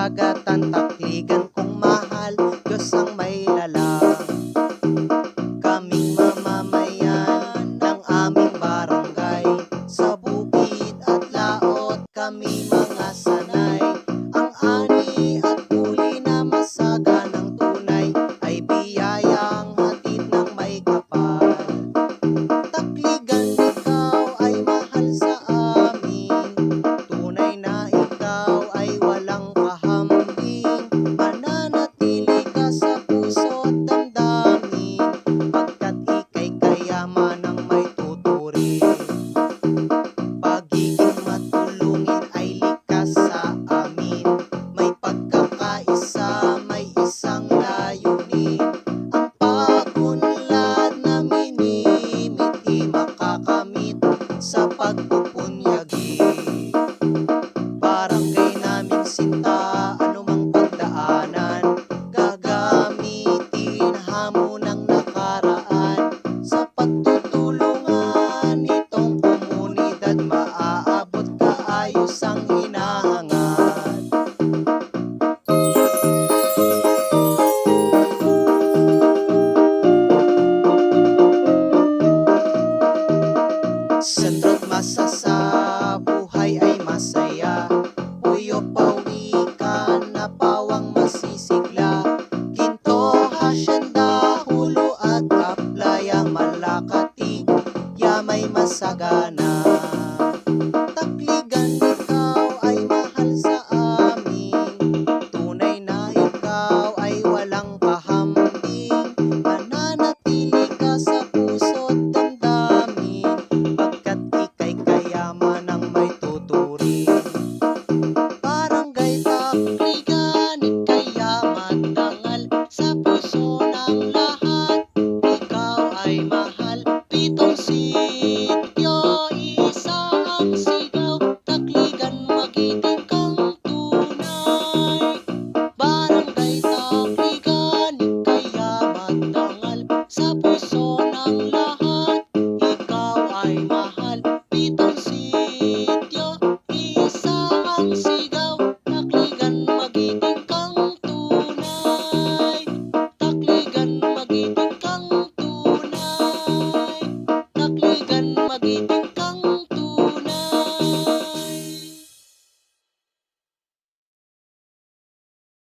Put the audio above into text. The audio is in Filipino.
karagatan, takligan kong mahal, Diyos ang may lalang. Kaming mamamayan ng aming barangay, sa bukid at laot kami mga sanay. Ang ani at huli na masaganang tunay ay biyayang hatid ng may kapal. Takligan, ikaw ay mahal sa amin, tunay na ikaw ay walang kahambing. Mananatili ka sa puso at damdamin, pagkat ika'y kayaman ng may tuturing. Pagiging matulungin ay likas sa amin, may pagkakaisa, may isang layunin. Ang pag-unlad na minimit di makakamit sa pagpupunyagi. Barangay naming sinta, anumang pagdaanan, gagamitin hamon ng nakaraan. Sa pagtutulungan nitong komunidad, maaabot kaayos ang hinahangad. Sentro't masa sa buhay ay masaya, puyo pawikan na pawang masisig